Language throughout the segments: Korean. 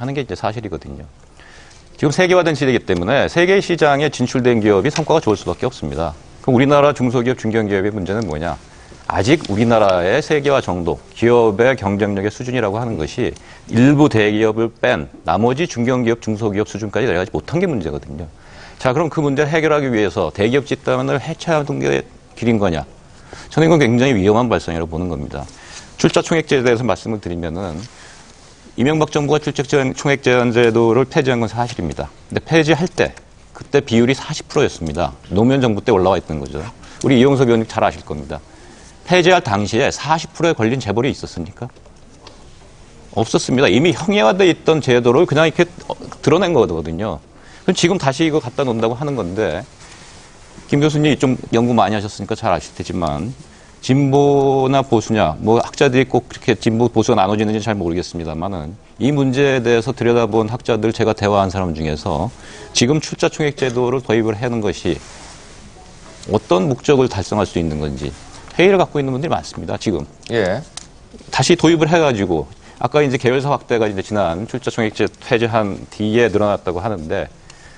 하는 게 이제 사실이거든요. 지금 세계화된 시대이기 때문에 세계 시장에 진출된 기업이 성과가 좋을 수밖에 없습니다. 그럼 우리나라 중소기업, 중견기업의 문제는 뭐냐? 아직 우리나라의 세계화 정도, 기업의 경쟁력의 수준이라고 하는 것이 일부 대기업을 뺀 나머지 중견기업, 중소기업 수준까지 내려가지 못한 게 문제거든요. 자, 그럼 그 문제를 해결하기 위해서 대기업 집단을 해체하는 게 길인 거냐? 저는 이건 굉장히 위험한 발상이라고 보는 겁니다. 출자총액제에 대해서 말씀을 드리면은 이명박 정부가 출자총액제한제도를 폐지한 건 사실입니다. 근데 폐지할 때 그때 비율이 40%였습니다. 노무현 정부 때 올라와 있던 거죠. 우리 이용석 의원님 잘 아실 겁니다. 폐지할 당시에 40%에 걸린 재벌이 있었습니까? 없었습니다. 이미 형해화되어 있던 제도를 그냥 이렇게 드러낸 거거든요. 그럼 지금 다시 이거 갖다 놓는다고 하는 건데, 김 교수님 좀 연구 많이 하셨으니까 잘 아실 테지만, 진보나 보수냐, 뭐 학자들이 꼭 그렇게 진보, 보수가 나눠지는지 잘 모르겠습니다만은, 이 문제에 대해서 들여다본 학자들 제가 대화한 사람 중에서 지금 출자총액제도를 도입을 하는 것이 어떤 목적을 달성할 수 있는 건지 회의를 갖고 있는 분들이 많습니다, 지금. 예. 다시 도입을 해가지고, 아까 이제 계열사 확대가 이제 지난 출자총액제 폐지한 뒤에 늘어났다고 하는데,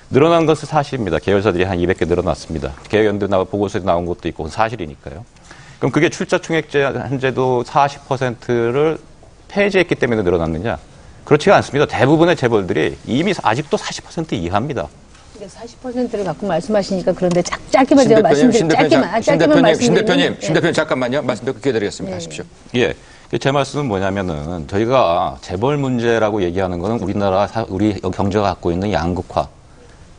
늘어난 것은 사실입니다. 계열사들이 한 200개 늘어났습니다. 계열연대 보고서에 나온 것도 있고, 사실이니까요. 그럼 그게 출자총액제 한제도 40%를 폐지했기 때문에 늘어났느냐? 그렇지가 않습니다. 대부분의 재벌들이 이미 아직도 40% 이하입니다. 40%를 갖고 말씀하시니까 그런데 짧게만 제가 말씀드릴게요. 신 대표님 잠깐만요. 말씀 몇 개 드리겠습니다. 하십시오. 예. 제 말씀은 뭐냐면은 저희가 재벌 문제라고 얘기하는 거는 우리 경제가 갖고 있는 양극화.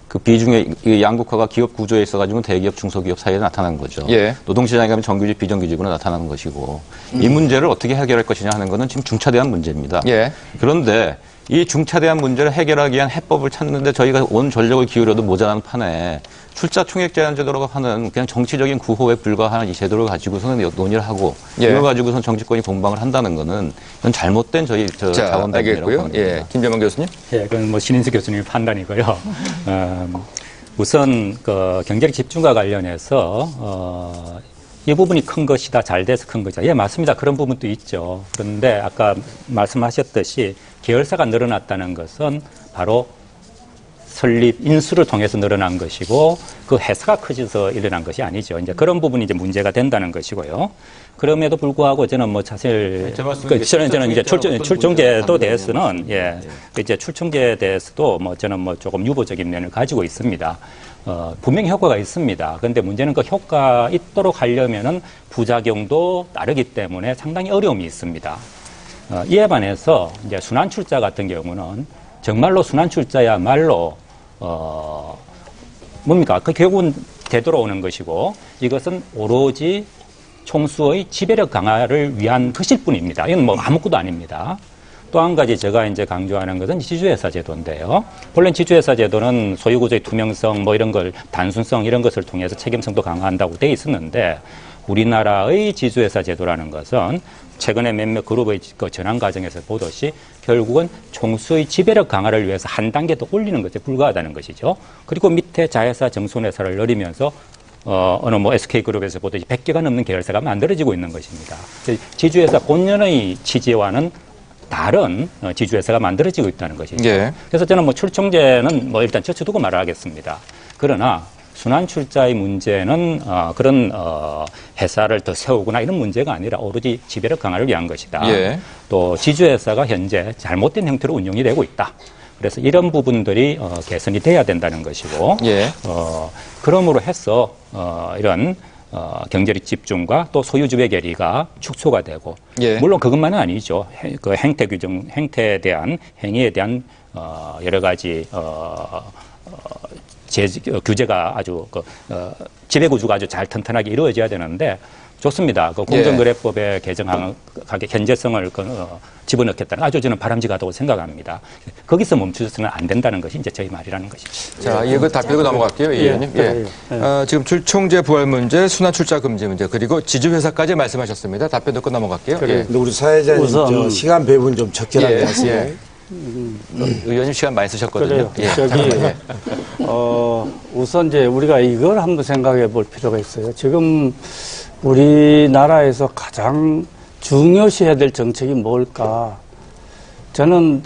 그 비중의 양극화가 기업 구조에 있어가지고 대기업, 중소기업 사이에 나타나는 거죠. 예. 노동시장에 가면 정규직, 비정규직으로 나타나는 것이고 이 문제를 어떻게 해결할 것이냐 하는 거는 지금 중차대한 문제입니다. 예. 그런데 이 중차대한 문제를 해결하기 위한 해법을 찾는데 저희가 온 전력을 기울여도 모자란 판에 출자총액제한제도라고 하는 그냥 정치적인 구호에 불과한 이 제도를 가지고서는 논의를 하고 이걸 가지고서는 정치권이 공방을 한다는 거는 이건 잘못된 자원단이라고 보는 겁니다. 예, 김재만 교수님. 예, 그건 뭐 신인수 교수님 판단이고요. 우선 그 경제력 집중과 관련해서 이 부분이 큰 것이다, 잘 돼서 큰 것이다. 예, 맞습니다. 그런 부분도 있죠. 그런데 아까 말씀하셨듯이 계열사가 늘어났다는 것은 바로 설립, 인수를 통해서 늘어난 것이고 그 회사가 커져서 일어난 것이 아니죠. 이제 그런 부분이 이제 문제가 된다는 것이고요. 그럼에도 불구하고 저는 뭐 사실 저는 이제 출중제도 대해서는 이제 출중제에 대해서도 뭐 저는 뭐 조금 유보적인 면을 가지고 있습니다. 분명히 효과가 있습니다. 그런데 문제는 그 효과 있도록 하려면은 부작용도 따르기 때문에 상당히 어려움이 있습니다. 이에 반해서 이제 순환출자 같은 경우는 정말로 순환출자야말로 뭡니까? 그 결국은 되돌아오는 것이고 이것은 오로지 총수의 지배력 강화를 위한 것일 뿐입니다. 이건 뭐 아무것도 아닙니다. 또 한 가지 제가 이제 강조하는 것은 지주회사 제도인데요. 본래 지주회사 제도는 소유구조의 투명성, 뭐 이런 걸 단순성 이런 것을 통해서 책임성도 강화한다고 돼 있었는데 우리나라의 지주회사 제도라는 것은 최근에 몇몇 그룹의 그 전환 과정에서 보듯이 결국은 총수의 지배력 강화를 위해서 한 단계 더 올리는 것에 불과하다는 것이죠. 그리고 밑에 자회사, 정손회사를 늘리면서 어느 뭐 SK그룹에서 보듯이 100개가 넘는 계열사가 만들어지고 있는 것입니다. 지주회사 본연의 취지와는 다른 지주회사가 만들어지고 있다는 것이죠. 예. 그래서 저는 뭐 출총제는 뭐 일단 젖혀두고 말을 하겠습니다. 그러나 순환출자의 문제는 그런 회사를 더 세우거나 이런 문제가 아니라 오로지 지배력 강화를 위한 것이다. 예. 또 지주회사가 현재 잘못된 형태로 운영이 되고 있다. 그래서 이런 부분들이 개선이 돼야 된다는 것이고 예. 그러므로 해서 이런 경제력 집중과 또 소유주의 계리가 축소가 되고 예. 물론 그것만은 아니죠. 그 행태 규정, 행태에 대한 행위에 대한 여러 가지 규제가 아주 지배구조가 아주 잘 튼튼하게 이루어져야 되는데 좋습니다. 그 공정거래법에 개정하게 현재성을 집어넣겠다는 아주 저는 바람직하다고 생각합니다. 거기서 멈추서는 안 된다는 것이 이제 저희 말이라는 것이죠. 자, 이거 답변고 넘어갈게요, 이 의원님. 지금 출총제 부활 문제, 순환출자 금지 문제, 그리고 지주회사까지 말씀하셨습니다. 답변 듣고 넘어갈게요. 근데 우리 사회자님 우선 시간 배분 좀 적절하게 하세요. 의원님 시간 많이 쓰셨거든요. 우선 이제 우리가 이걸 한번 생각해 볼 필요가 있어요. 지금 우리나라에서 가장 중요시해야 될 정책이 뭘까? 저는